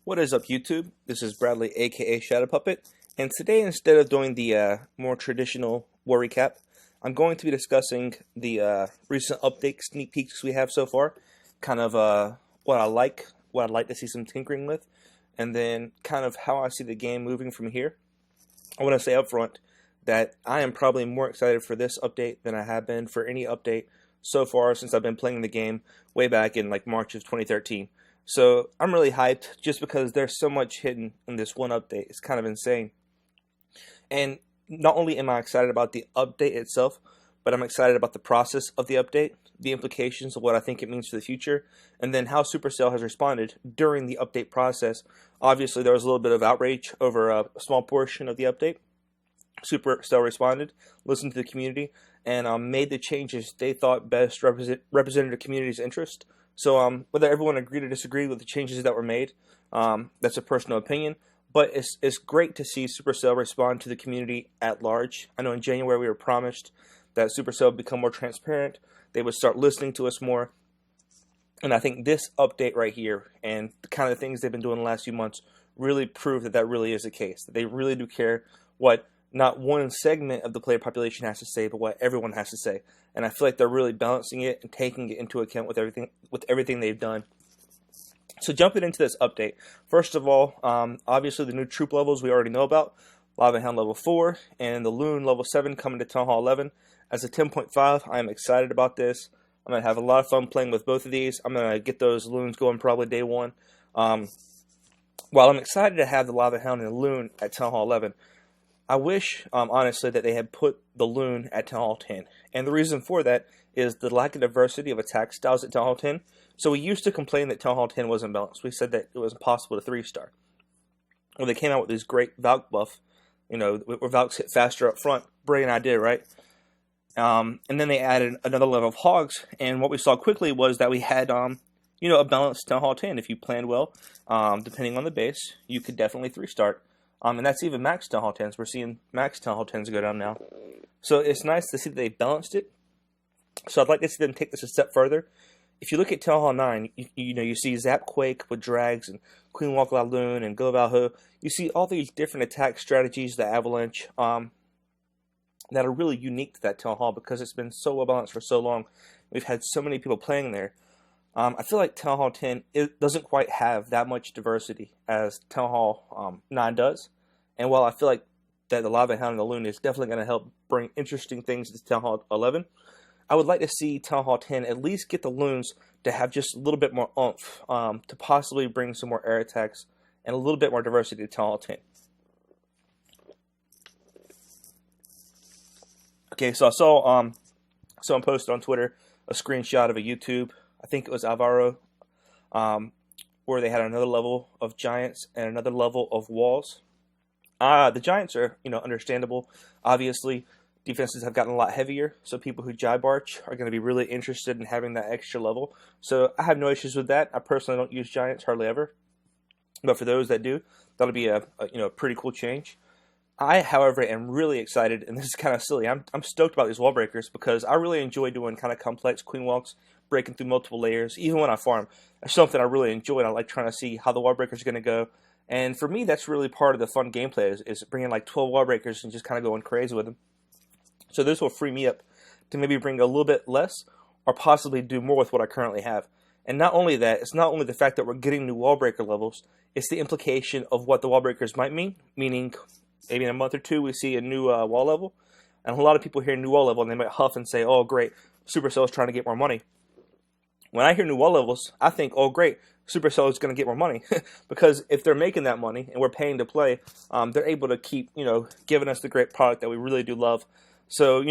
What is up, YouTube? This is Bradley, aka Shadow Puppet, and today, instead of doing the more traditional war recap, I'm going to be discussing the recent update sneak peeks we have so far, kind of what I'd like to see some tinkering with, and then kind of how I see the game moving from here. I want to say up front that I am probably more excited for this update than I have been for any update so far since I've been playing the game way back in like March of 2013. So I'm really hyped just because there's so much hidden in this one update. It's kind of insane. And not only am I excited about the update itself, but I'm excited about the process of the update, the implications of what I think it means for the future, and then how Supercell has responded during the update process. Obviously, there was a little bit of outrage over a small portion of the update. Supercell responded, listened to the community, and made the changes they thought best represented the community's interest. So whether everyone agreed or disagreed with the changes that were made, that's a personal opinion. But it's great to see Supercell respond to the community at large. I know in January we were promised that Supercell would become more transparent. They would start listening to us more. And I think this update right here and the kind of things they've been doing the last few months really prove that that really is the case. That they really do care what not one segment of the player population has to say, but what everyone has to say. And I feel like they're really balancing it and taking it into account with everything they've done. So jumping into this update, first of all, obviously the new troop levels we already know about. Lava Hound level 4 and the Loon level 7 coming to Town Hall 11. As a 10.5, I am excited about this. I'm going to have a lot of fun playing with both of these. I'm going to get those Loons going probably day one. While I'm excited to have the Lava Hound and the Loon at Town Hall 11, I wish, honestly, that they had put the Loon at Town Hall 10. And the reason for that is the lack of diversity of attack styles at Town Hall 10. So we used to complain that Town Hall 10 wasn't balanced. We said that it was impossible to 3-star. Well, they came out with this great Valk buff, where Valks hit faster up front. Brilliant idea, right? And then they added another level of Hogs, and what we saw quickly was that we had, a balanced Town Hall 10. If you planned well, depending on the base, you could definitely 3-star. And that's even max Town Hall 10s. We're seeing max Town Hall 10s go down now. So it's nice to see that they balanced it. So I'd like to see them take this a step further. If you look at Town Hall 9, you see Zap Quake with Drags and Queen Walk La Loon and Go Valho. You see all these different attack strategies, the Avalanche, that are really unique to that Town Hall because it's been so well balanced for so long. We've had so many people playing there. I feel like Town Hall 10 doesn't quite have that much diversity as Town Hall 9 does. And while I feel like that the Lava Hound and the Loon is definitely going to help bring interesting things to Town Hall 11, I would like to see Town Hall 10 at least get the Loons to have just a little bit more oomph, to possibly bring some more air attacks and a little bit more diversity to Town Hall 10. Okay, so I saw someone posted on Twitter a screenshot of a YouTube, I think it was Alvaro, where they had another level of Giants and another level of Walls. The Giants are, understandable. Obviously, defenses have gotten a lot heavier, so people who jibe arch are going to be really interested in having that extra level. So I have no issues with that. I personally don't use Giants hardly ever, but for those that do, that'll be a pretty cool change. I, however, am really excited, and this is kind of silly. I'm stoked about these wall breakers because I really enjoy doing kind of complex queen walks, breaking through multiple layers, even when I farm. That's something I really enjoy, and I like trying to see how the wall breakers are going to go. And for me, that's really part of the fun gameplay is bringing like 12 wall breakers and just kind of going crazy with them. So this will free me up to maybe bring a little bit less or possibly do more with what I currently have. And not only that, it's not only the fact that we're getting new wall breaker levels, it's the implication of what the wall breakers might mean, meaning maybe in a month or two we see a new wall level. And a lot of people hear new wall level and they might huff and say, oh great, Supercell is trying to get more money. When I hear new wall levels, I think, oh great, Supercell is going to get more money. Because if they're making that money and we're paying to play, they're able to keep, giving us the great product that we really do love. So,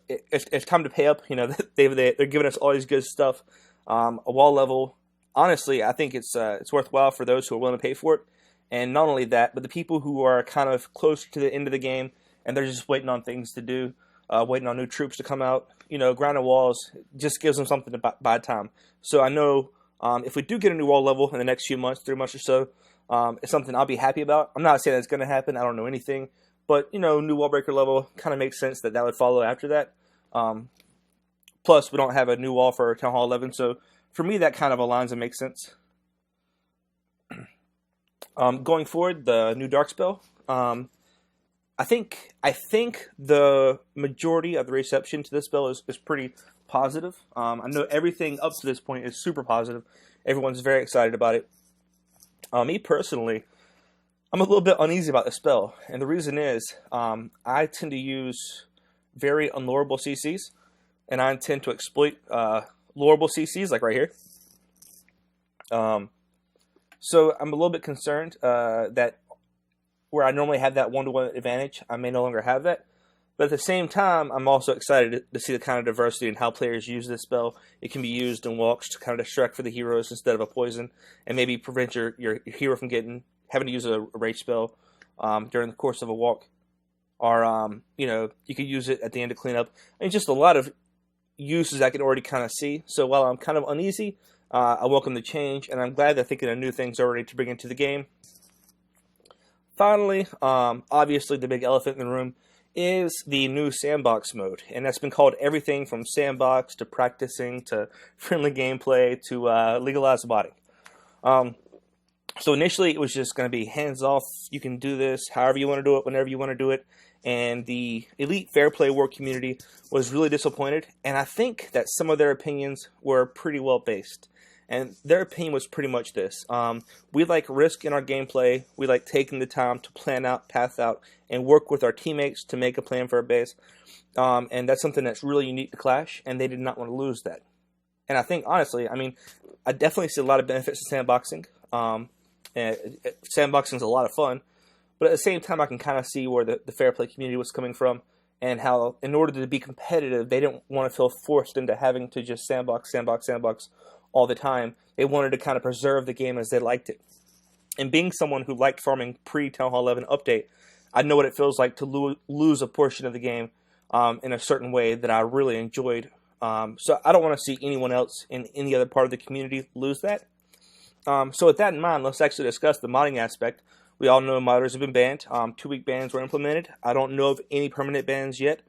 it's time to pay up. They're giving us all these good stuff. A wall level, honestly, I think it's worthwhile for those who are willing to pay for it. And not only that, but the people who are kind of closer to the end of the game and they're just waiting on things to do, waiting on new troops to come out, grounded walls just gives them something to buy time. So I know if we do get a new wall level in the next few months, 3 months or so, it's something I'll be happy about. I'm not saying it's going to happen. I don't know anything. But, new wall breaker level kind of makes sense that would follow after that. Plus, we don't have a new wall for Town Hall 11. So for me, that kind of aligns and makes sense. Going forward, the new Dark Spell. I think the majority of the reception to this spell is pretty positive. I know everything up to this point is super positive. Everyone's very excited about it. Me personally, I'm a little bit uneasy about the spell, and the reason is I tend to use very unlorable CCs, and I intend to exploit lorable CCs, like right here. So I'm a little bit concerned that where I normally have that one-to-one advantage, I may no longer have that. But at the same time, I'm also excited to see the kind of diversity in how players use this spell. It can be used in walks to kind of distract for the heroes instead of a poison, and maybe prevent your hero from having to use a rage spell during the course of a walk. Or, you could use it at the end to clean up. I mean, just a lot of uses I can already kind of see. So while I'm kind of uneasy, I welcome the change, and I'm glad they're thinking of new things already to bring into the game. Finally, obviously the big elephant in the room is the new sandbox mode, and that's been called everything from sandbox to practicing to friendly gameplay to legalized modding. So initially it was just going to be hands off, you can do this however you want to do it, whenever you want to do it, and the Elite Fair Play War community was really disappointed, and I think that some of their opinions were pretty well based. And their opinion was pretty much this. We like risk in our gameplay. We like taking the time to plan out, path out, and work with our teammates to make a plan for our base. And that's something that's really unique to Clash, and they did not want to lose that. And I think, honestly, I definitely see a lot of benefits to sandboxing. Sandboxing is a lot of fun. But at the same time, I can kind of see where the Fair Play community was coming from, and how, in order to be competitive, they didn't want to feel forced into having to just sandbox all the time. They wanted to kind of preserve the game as they liked it. And being someone who liked farming pre-Town Hall 11 update, I know what it feels like to lose a portion of the game in a certain way that I really enjoyed. So I don't want to see anyone else in any other part of the community lose that. So with that in mind, let's actually discuss the modding aspect. We all know modders have been banned. 2-week bans were implemented. I don't know of any permanent bans yet.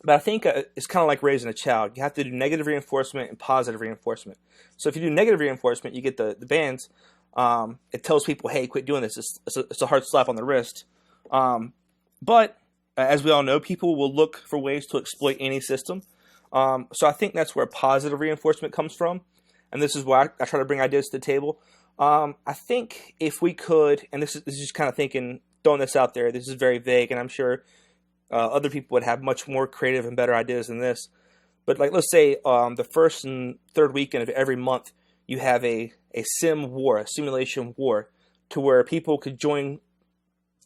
But I think it's kind of like raising a child. You have to do negative reinforcement and positive reinforcement. So if you do negative reinforcement, you get the bans. It tells people, hey, quit doing this. It's a hard slap on the wrist. But as we all know, people will look for ways to exploit any system. So I think that's where positive reinforcement comes from. And this is why I try to bring ideas to the table. I think if we could, and this is just kind of throwing this out there. This is very vague, and I'm sure other people would have much more creative and better ideas than this. But like, let's say the first and third weekend of every month, you have a sim war, a simulation war, to where people could join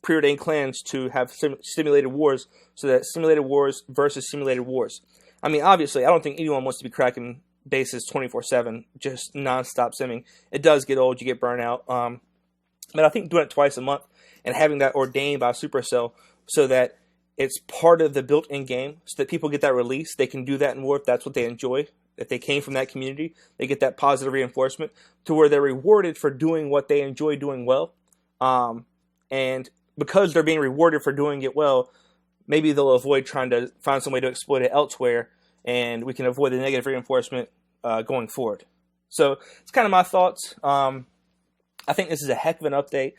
preordained clans to have simulated wars, so that simulated wars versus simulated wars. I mean, obviously, I don't think anyone wants to be cracking bases 24/7, just non-stop simming. It does get old, you get burnt out. But I think doing it twice a month and having that ordained by Supercell so that it's part of the built-in game, so that people get that release. They can do that in war if that's what they enjoy. If they came from that community, they get that positive reinforcement to where they're rewarded for doing what they enjoy doing well. And because they're being rewarded for doing it well, maybe they'll avoid trying to find some way to exploit it elsewhere, and we can avoid the negative reinforcement going forward. So it's kind of my thoughts. I think this is a heck of an update.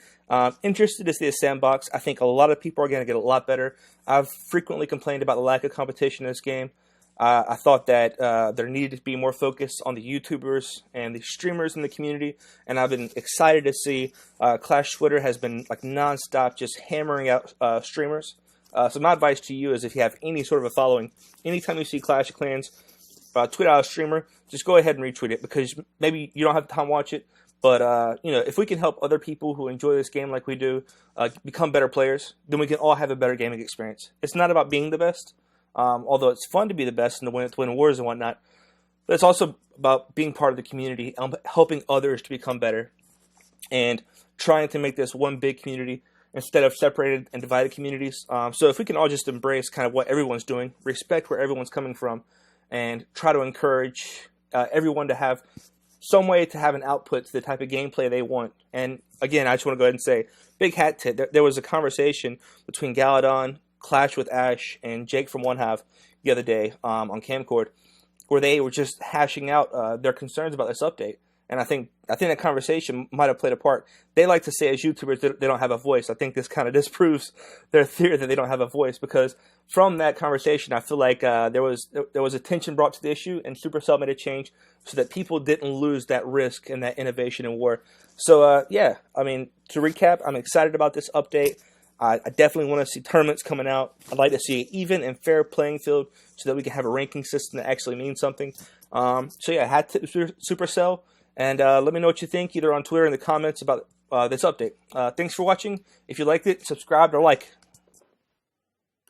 Interested to see a sandbox. I think a lot of people are going to get a lot better. I've frequently complained about the lack of competition in this game. I thought that there needed to be more focus on the YouTubers and the streamers in the community, and I've been excited to see Clash Twitter has been like non-stop just hammering out streamers. So my advice to you is, if you have any sort of a following, anytime you see Clash of Clans tweet out a streamer, just go ahead and retweet it, because maybe you don't have time to watch it, but if we can help other people who enjoy this game like we do become better players, then we can all have a better gaming experience. It's not about being the best, although it's fun to be the best and to win wars and whatnot, but it's also about being part of the community, helping others to become better, and trying to make this one big community instead of separated and divided communities. So if we can all just embrace kind of what everyone's doing, respect where everyone's coming from, and try to encourage everyone to have some way to have an output to the type of gameplay they want. And again, I just want to go ahead and say, big hat tip. There was a conversation between Galadon, Clash with Ash, and Jake from OneHive the other day on Camcord, where they were just hashing out their concerns about this update. and I think that conversation might have played a part. They like to say as YouTubers they don't have a voice. I think this kind of disproves their theory that they don't have a voice, because from that conversation, I feel like there was attention brought to the issue, and Supercell made a change so that people didn't lose that risk and that innovation in war. So yeah, I mean, to recap, I'm excited about this update. I definitely want to see tournaments coming out. I'd like to see an even and fair playing field so that we can have a ranking system that actually means something. So yeah, hat tip Supercell, and let me know what you think either on Twitter or in the comments about this update. Thanks for watching. If you liked it, subscribe or like.